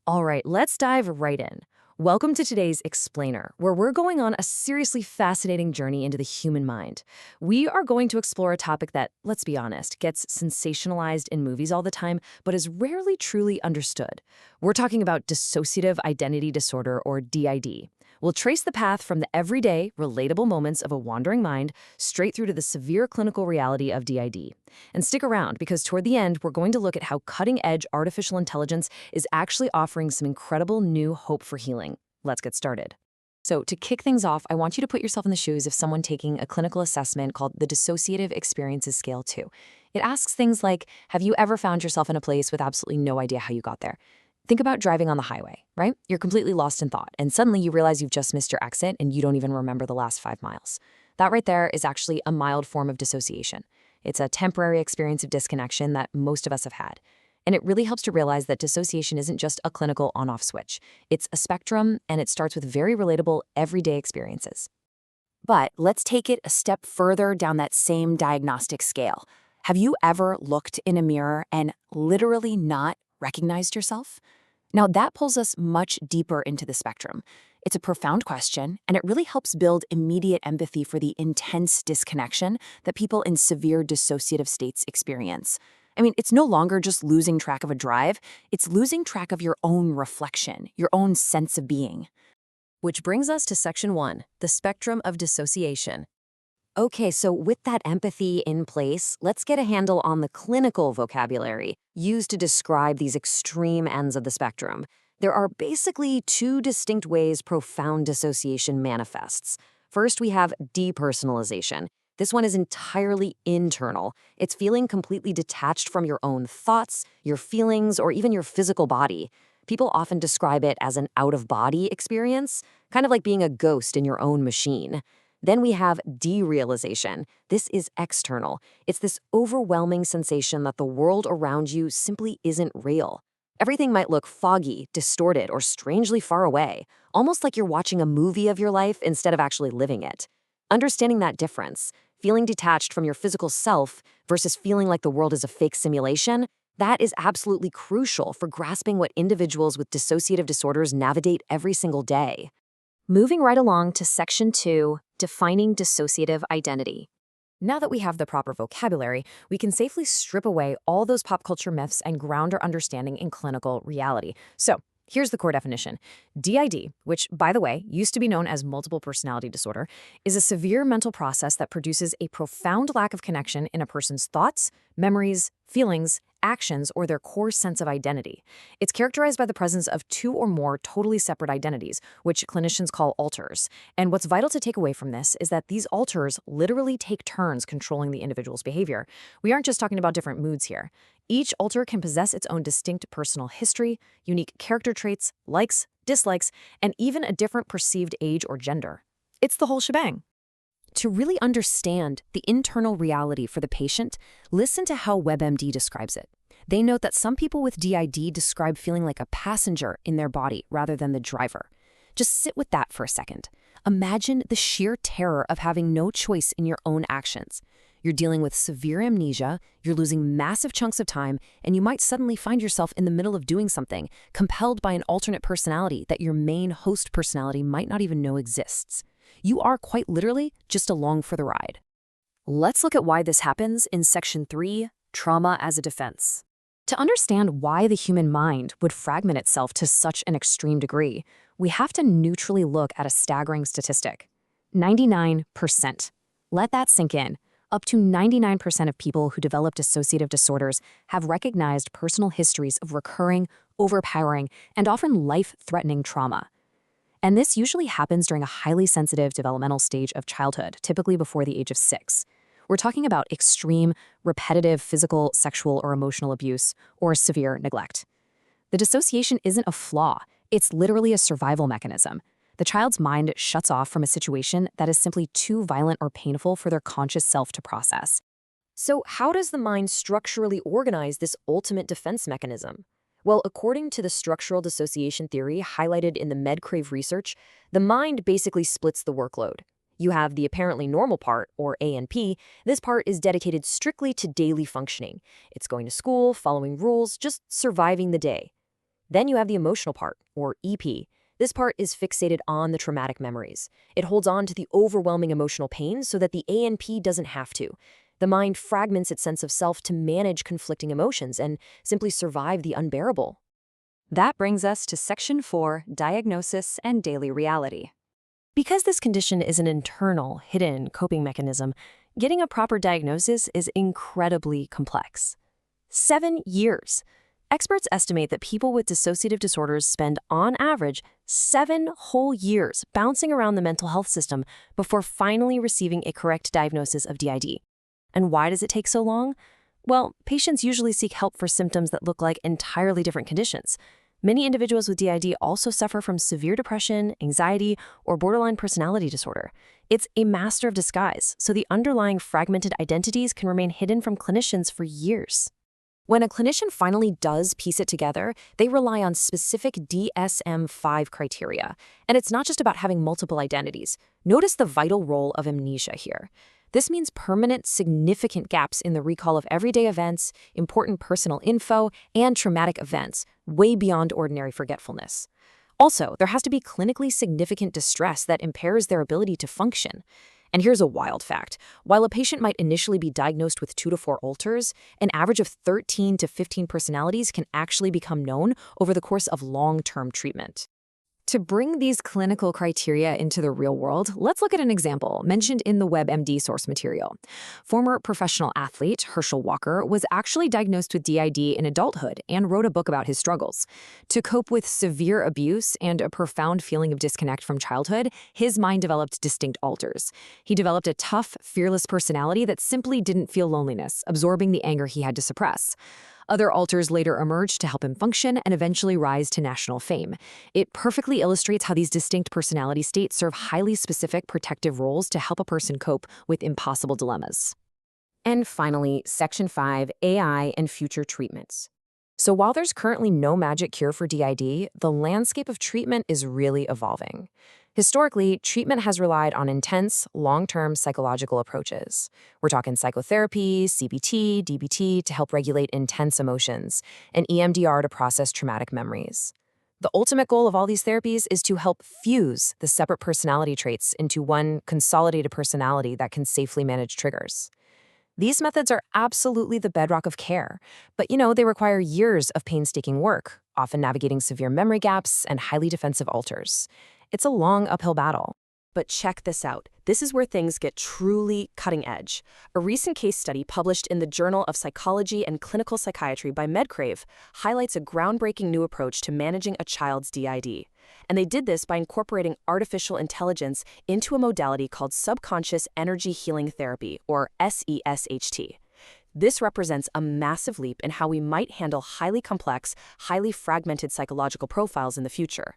All right, let's dive right in. Welcome to today's Explainer, where we're going on a seriously fascinating journey into the human mind. We are going to explore a topic that, let's be honest, gets sensationalized in movies all the time, but is rarely truly understood. We're talking about dissociative identity disorder, or DID. We'll trace the path from the everyday, relatable moments of a wandering mind straight through to the severe clinical reality of DID. And stick around, because toward the end, we're going to look at how cutting-edge artificial intelligence is actually offering some incredible new hope for healing. Let's get started. So to kick things off, I want you to put yourself in the shoes of someone taking a clinical assessment called the Dissociative Experiences Scale 2. It asks things like, have you ever found yourself in a place with absolutely no idea how you got there? Think about driving on the highway, right? You're completely lost in thought, and suddenly you realize you've just missed your exit and you don't even remember the last 5 miles. That right there is actually a mild form of dissociation. It's a temporary experience of disconnection that most of us have had. And it really helps to realize that dissociation isn't just a clinical on-off switch. It's a spectrum, and it starts with very relatable, everyday experiences. But let's take it a step further down that same diagnostic scale. Have you ever looked in a mirror and literally not recognized yourself? Now, that pulls us much deeper into the spectrum. It's a profound question, and it really helps build immediate empathy for the intense disconnection that people in severe dissociative states experience. I mean, it's no longer just losing track of a drive, it's losing track of your own reflection, your own sense of being. Which brings us to Section 1, the spectrum of dissociation. Okay, so with that empathy in place, let's get a handle on the clinical vocabulary used to describe these extreme ends of the spectrum. There are basically 2 distinct ways profound dissociation manifests. First, we have depersonalization. This one is entirely internal. It's feeling completely detached from your own thoughts, your feelings, or even your physical body. People often describe it as an out-of-body experience, kind of like being a ghost in your own machine. Then we have derealization. This is external. It's this overwhelming sensation that the world around you simply isn't real. Everything might look foggy, distorted, or strangely far away, almost like you're watching a movie of your life instead of actually living it. Understanding that difference, feeling detached from your physical self versus feeling like the world is a fake simulation, that is absolutely crucial for grasping what individuals with dissociative disorders navigate every single day. Moving right along to Section 2, defining dissociative identity. Now that we have the proper vocabulary, we can safely strip away all those pop culture myths and ground our understanding in clinical reality. So, here's the core definition. DID, which, by the way, used to be known as multiple personality disorder, is a severe mental process that produces a profound lack of connection in a person's thoughts, memories, feelings, actions, or their core sense of identity. It's characterized by the presence of 2 or more totally separate identities, which clinicians call alters. And what's vital to take away from this is that these alters literally take turns controlling the individual's behavior. We aren't just talking about different moods here. Each alter can possess its own distinct personal history, unique character traits, likes, dislikes, and even a different perceived age or gender. It's the whole shebang. To really understand the internal reality for the patient, listen to how WebMD describes it. They note that some people with DID describe feeling like a passenger in their body rather than the driver. Just sit with that for a second. Imagine the sheer terror of having no choice in your own actions. You're dealing with severe amnesia, you're losing massive chunks of time, and you might suddenly find yourself in the middle of doing something, compelled by an alternate personality that your main host personality might not even know exists. You are quite literally just along for the ride. Let's look at why this happens in Section 3, trauma as a defense. To understand why the human mind would fragment itself to such an extreme degree, we have to neutrally look at a staggering statistic. 99%. Let that sink in. Up to 99% of people who develop dissociative disorders have recognized personal histories of recurring, overpowering, and often life-threatening trauma. And this usually happens during a highly sensitive developmental stage of childhood, typically before the age of 6. We're talking about extreme, repetitive physical, sexual, or emotional abuse, or severe neglect. The dissociation isn't a flaw, it's literally a survival mechanism. The child's mind shuts off from a situation that is simply too violent or painful for their conscious self to process. So how does the mind structurally organize this ultimate defense mechanism? Well, according to the structural dissociation theory highlighted in the MedCrave research, the mind basically splits the workload. You have the apparently normal part, or A&P. This part is dedicated strictly to daily functioning. It's going to school, following rules, just surviving the day. Then you have the emotional part, or EP. This part is fixated on the traumatic memories. It holds on to the overwhelming emotional pain so that the ANP doesn't have to. The mind fragments its sense of self to manage conflicting emotions and simply survive the unbearable. That brings us to Section 4, Diagnosis and Daily Reality. Because this condition is an internal, hidden coping mechanism, getting a proper diagnosis is incredibly complex. 7 years. Experts estimate that people with dissociative disorders spend, on average, 7 whole years bouncing around the mental health system before finally receiving a correct diagnosis of DID. And why does it take so long? Well, patients usually seek help for symptoms that look like entirely different conditions. Many individuals with DID also suffer from severe depression, anxiety, or borderline personality disorder. It's a master of disguise, so the underlying fragmented identities can remain hidden from clinicians for years. When a clinician finally does piece it together, they rely on specific DSM-5 criteria. And it's not just about having multiple identities. Notice the vital role of amnesia here. This means permanent, significant gaps in the recall of everyday events, important personal info, and traumatic events, way beyond ordinary forgetfulness. Also, there has to be clinically significant distress that impairs their ability to function. And here's a wild fact. While a patient might initially be diagnosed with 2 to 4 alters, an average of 13 to 15 personalities can actually become known over the course of long-term treatment. To bring these clinical criteria into the real world, let's look at an example mentioned in the WebMD source material. Former professional athlete Herschel Walker was actually diagnosed with DID in adulthood and wrote a book about his struggles. To cope with severe abuse and a profound feeling of disconnect from childhood, his mind developed distinct alters. He developed a tough, fearless personality that simply didn't feel loneliness, absorbing the anger he had to suppress. Other alters later emerged to help him function and eventually rise to national fame. It perfectly illustrates how these distinct personality states serve highly specific protective roles to help a person cope with impossible dilemmas. And finally, Section 5, AI and future treatments. So while there's currently no magic cure for DID, the landscape of treatment is really evolving. Historically, treatment has relied on intense, long-term psychological approaches. We're talking psychotherapy, CBT, DBT to help regulate intense emotions, and EMDR to process traumatic memories. The ultimate goal of all these therapies is to help fuse the separate personality traits into one consolidated personality that can safely manage triggers. These methods are absolutely the bedrock of care, but they require years of painstaking work, often navigating severe memory gaps and highly defensive alters. It's a long uphill battle. But check this out. This is where things get truly cutting edge. A recent case study published in the Journal of Psychology and Clinical Psychiatry by Medcrave highlights a groundbreaking new approach to managing a child's DID. And they did this by incorporating artificial intelligence into a modality called subconscious energy healing therapy, or SESHT. This represents a massive leap in how we might handle highly complex, highly fragmented psychological profiles in the future.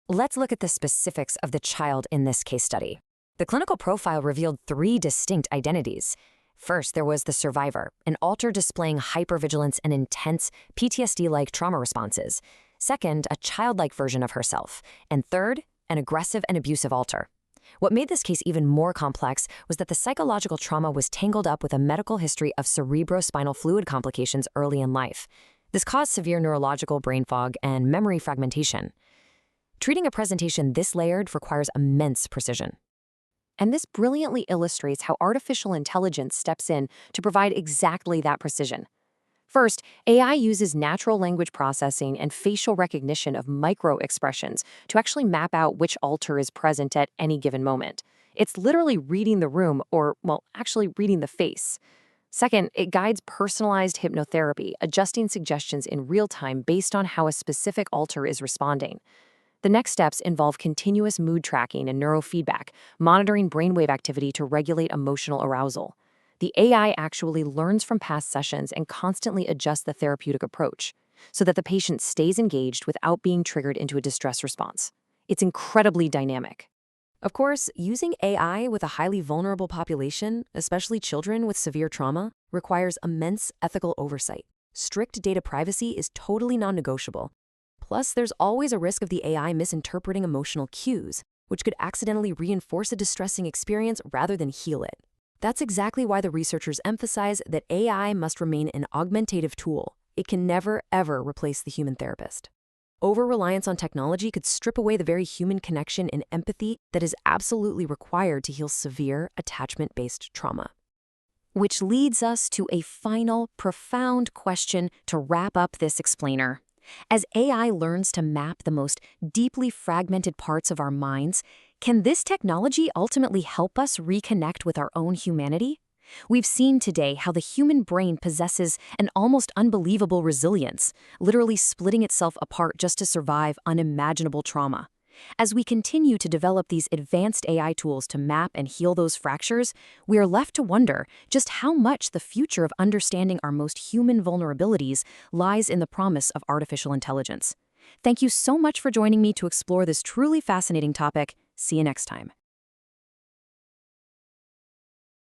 Let's look at the specifics of the child in this case study. The clinical profile revealed 3 distinct identities. First, there was the survivor, an alter displaying hypervigilance and intense PTSD-like trauma responses. Second, a childlike version of herself. And third, an aggressive and abusive alter. What made this case even more complex was that the psychological trauma was tangled up with a medical history of cerebrospinal fluid complications early in life. This caused severe neurological brain fog and memory fragmentation. Treating a presentation this layered requires immense precision. And this brilliantly illustrates how artificial intelligence steps in to provide exactly that precision. First, AI uses natural language processing and facial recognition of micro-expressions to actually map out which alter is present at any given moment. It's literally reading the room, or, actually reading the face. Second, it guides personalized hypnotherapy, adjusting suggestions in real time based on how a specific alter is responding. The next steps involve continuous mood tracking and neurofeedback, monitoring brainwave activity to regulate emotional arousal. The AI actually learns from past sessions and constantly adjusts the therapeutic approach so that the patient stays engaged without being triggered into a distress response. It's incredibly dynamic. Of course, using AI with a highly vulnerable population, especially children with severe trauma, requires immense ethical oversight. Strict data privacy is totally non-negotiable. Plus, there's always a risk of the AI misinterpreting emotional cues, which could accidentally reinforce a distressing experience rather than heal it. That's exactly why the researchers emphasize that AI must remain an augmentative tool. It can never, ever replace the human therapist. Over-reliance on technology could strip away the very human connection and empathy that is absolutely required to heal severe attachment-based trauma. Which leads us to a final, profound question to wrap up this explainer. As AI learns to map the most deeply fragmented parts of our minds, can this technology ultimately help us reconnect with our own humanity? We've seen today how the human brain possesses an almost unbelievable resilience, literally splitting itself apart just to survive unimaginable trauma. As we continue to develop these advanced AI tools to map and heal those fractures, we are left to wonder just how much the future of understanding our most human vulnerabilities lies in the promise of artificial intelligence. Thank you so much for joining me to explore this truly fascinating topic. See you next time.